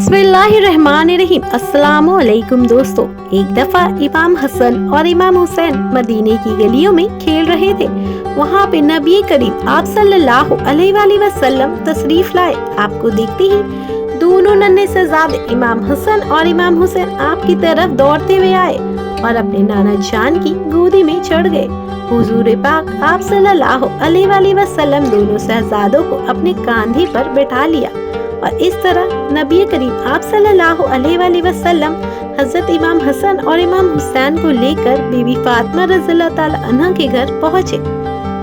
बिस्मिल्लाहिर्रहमानिर्रहीम। अस्सलामुअलैकुम दोस्तों। एक दफा इमाम हसन और इमाम हुसैन मदीने की गलियों में खेल रहे थे। वहाँ पे नबी करीम आप सल्लल्लाहु अलैहि वसल्लम तशरीफ लाए। आपको देखते ही दोनों नन्हे शहजादे इमाम हसन और इमाम हुसैन आपकी तरफ दौड़ते हुए आए और अपने नाना जान की गोदी में चढ़ गए। हुजूर पाक आप सल्लल्लाहु अलैहि वसल्लम दोनों शहजादों को अपने कंधे पर बैठा लिया और इस तरह नबी करीम आप सल्लल्लाहु अलैहि वसल्लम हजरत इमाम हसन और इमाम हुसैन को लेकर बीबी फातिमा रज़ियल्लाहु ताला अन्हा के घर पहुँचे।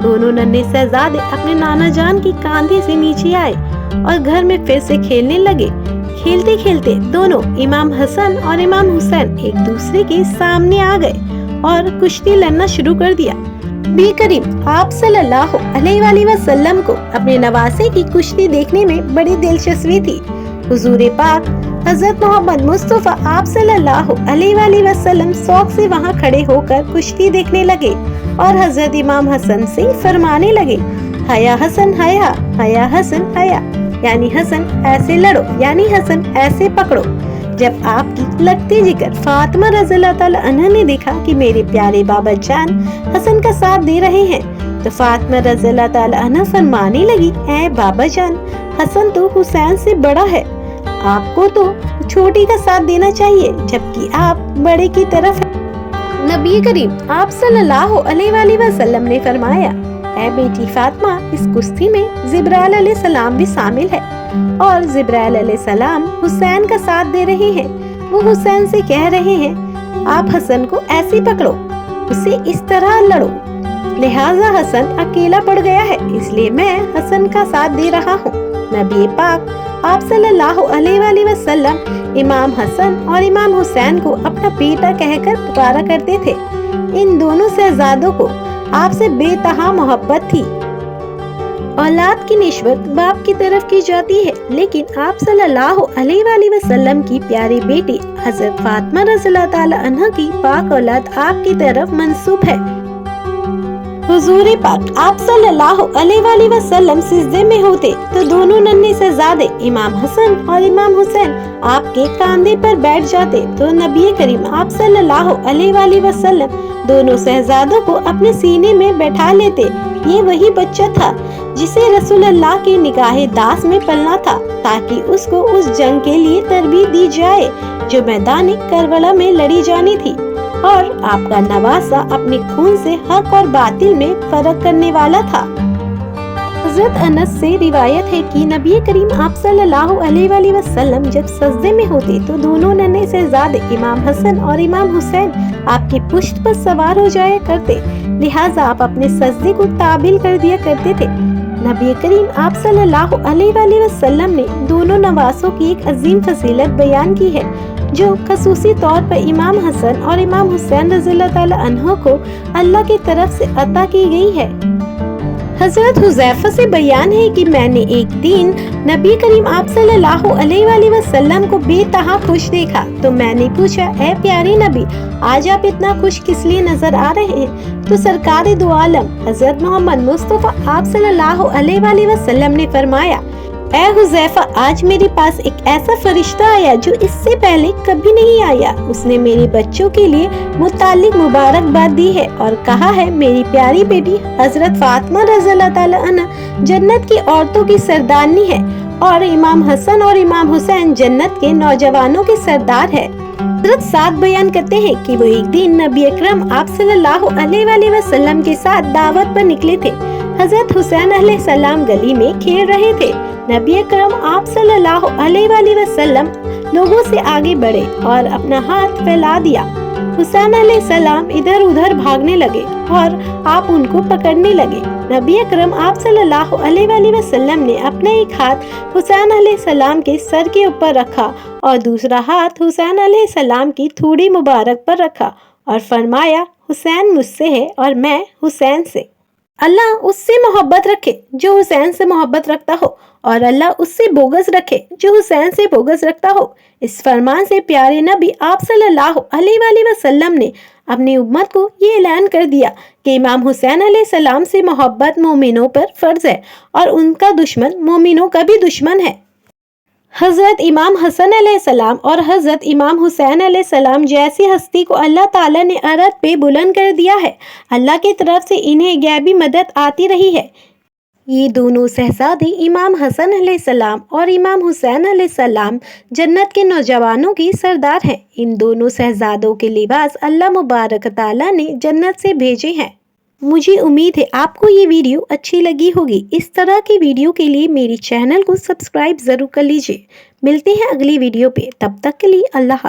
दोनों नन्हे शहजादे अपने नाना जान की कंधे से नीचे आए और घर में फिर से खेलने लगे। खेलते खेलते दोनों इमाम हसन और इमाम हुसैन एक दूसरे के सामने आ गए और कुश्ती लड़ना शुरू कर दिया। नबी करीम आप सल्लल्लाहु अलैहि वसल्लम को अपने नवासे की कुश्ती देखने में बड़ी दिलचस्पी थी। हुजूर पाक हजरत मोहम्मद मुस्तफा आप सल्लल्लाहु अलैहि वसल्लम शौक से वहां खड़े होकर कुश्ती देखने लगे और हजरत इमाम हसन से फरमाने लगे, हया हसन हया, हया हसन हया, यानी हसन ऐसे लड़ो, यानी हसन ऐसे पकड़ो। जब आपकी लगती जिक्र फातिमा रज़ियल्लाहु ताला अन्हा ने देखा कि मेरे प्यारे बाबा जान हसन का साथ दे रहे हैं, तो फातिमा रज़ियल्लाहु ताला अन्हा फरमाने लगी, ऐ बाबा जान, हसन तो हुसैन से बड़ा है, आपको तो छोटी का साथ देना चाहिए, जबकि आप बड़े की तरफ हैं। नबी करीम आप सल्लल्लाहु अलैहि वसल्लम ने फरमाया, ऐ बेटी फातिमा, इस कुश्ती में जिब्राइल अलैहिस्सलाम भी शामिल है और जिब्राइल अलैहिस्सलाम हुसैन का साथ दे रहे हैं। वो हुसैन से कह रहे हैं, आप हसन को ऐसे पकड़ो, उसे इस तरह लड़ो। लिहाजा हसन अकेला पड़ गया है, इसलिए मैं हसन का साथ दे रहा हूँ। नबी पाक आप सल्लल्लाहु अलैहि वसल्लम इमाम हसन और इमाम हुसैन को अपना बेटा कहकर पुकारा करते थे। इन दोनों शहजादों को आपसे बेतहा मोहब्बत थी। औलाद की निस्बत बाप की तरफ की जाती है, लेकिन आप सल्लल्लाहु अलैहि वसल्लम की प्यारी बेटी हजरत फातिमा रज़ियल्लाहु ताला अन्हा की पाक औलाद आपकी तरफ मंसूब है। हुजूर पाक आप सल्लल्लाहु अलैहि वसल्लम सिजदे में होते तो दोनों नन्हे शहजादे इमाम हसन और इमाम हुसैन आपके कंधे पर बैठ जाते, तो नबी करीम आप सल्लल्लाहु अलैहि वसल्लम दोनों शहजादों को अपने सीने में बैठा लेते। ये वही बच्चा था जिसे रसूलुल्लाह की निगाहे दास में पलना था, ताकि उसको उस जंग के लिए तरबीयत दी जाए जो मैदान करबला में लड़ी जानी थी, और आपका नवासा अपने खून से हक और बातिल में फर्क करने वाला था। हजरत अनस से रिवायत है कि नबी करीम आप सल्लल्लाहु अलैहि वसल्लम जब सजदे में होते तो दोनों नन्हे शहजादे इमाम हसन और इमाम हुसैन आपकी पुश्त पर सवार हो जाया करते, लिहाजा आप अपने सजदे को ताबिल कर दिया करते थे। नबी करीम आप सल्लल्लाहु अलैहि वसल्लम ने दोनों नवासों की एक अजीम फजीलत बयान की है, जो खसूसी तौर पर इमाम हसन और इमाम हुसैन रज़ियल्लाहु ताला अन्हा को अल्लाह की तरफ से अता की गई है। हजरत हुज़ैफा से बयान है कि मैंने एक दिन नबी करीम आप सल्लल्लाहु अलैहि वसल्लम को बेतहा खुश देखा, तो मैंने पूछा, ऐ प्यारे नबी, आज आप इतना खुश किस लिए नजर आ रहे हैं? तो सरकार दो आलम हजरत मोहम्मद मुस्तफा आप सल्लल्लाहु अलैहि वसल्लम ने फरमाया, ऐ हुज़ैफा, आज मेरे पास एक ऐसा फरिश्ता आया जो इससे पहले कभी नहीं आया। उसने मेरे बच्चों के लिए मुतालिक मुबारकबाद दी है और कहा है, मेरी प्यारी बेटी हजरत फातिमा रज़ियल्लाहु ताला अन्हा जन्नत की औरतों की सरदारनी है और इमाम हसन और इमाम हुसैन जन्नत के नौजवानों के सरदार है। हजरत साद बयान करते हैं कि वो एक दिन नबी अकरम आप सल्लल्लाहु अलैहि वसल्लम के साथ दावत पर निकले थे। हजरत हुसैन अलैहिस्सलाम गली में खेल रहे थे। नबी अकरम आप सल्लल्लाहु अलैहि वसल्लम लोगों से आगे बढ़े और अपना हाथ फैला दिया। हुसैन अलैहिस्सलाम इधर उधर भागने लगे और आप उनको पकड़ने लगे। नबी अकरम आप सल्लल्लाहु अलैहि वसल्लम ने अपना एक हाथ हुसैन अलैहिस्सलाम के सर के ऊपर रखा और दूसरा हाथ हुसैन अलैहिस्सलाम की थूड़ी मुबारक पर रखा और फरमाया, हुसैन मुझसे है और मैं हुसैन से। अल्लाह उससे मोहब्बत रखे जो हुसैन से मोहब्बत रखता हो और अल्लाह उससे बोगस रखे जो हुसैन से बोगस रखता हो। इस फरमान से प्यारे नबी आप सल्लल्लाहु अलैहि वसल्लम ने अपनी उम्मत को ये ऐलान कर दिया कि इमाम हुसैन अलैहिस्सलाम से मोहब्बत मोमिनों पर फर्ज है और उनका दुश्मन मोमिनों का भी दुश्मन है। حضرت امام حسن علیہ السلام اور حضرت امام حسین علیہ السلام جیسی ہستی کو اللہ تعالیٰ نے عرض پہ بلند کر دیا ہے۔ اللہ کی طرف سے انہیں غیبی مدد آتی رہی ہے۔ یہ دونوں شہزادے امام حسن علیہ السلام اور امام حسین علیہ السلام جنت کے نوجوانوں کی سردار ہیں۔ ان دونوں شہزادوں کے لباس اللہ مبارک تعالیٰ نے جنت سے بھیجے ہیں۔ مجھے امید ہے آپ کو یہ ویڈیو اچھی لگی ہوگی۔ اس طرح کی ویڈیو کے لیے میری چینل کو سبسکرائب ضرور کر لیجئے۔ ملتے ہیں اگلی ویڈیو پہ، تب تک کے لیے اللہ حافظ۔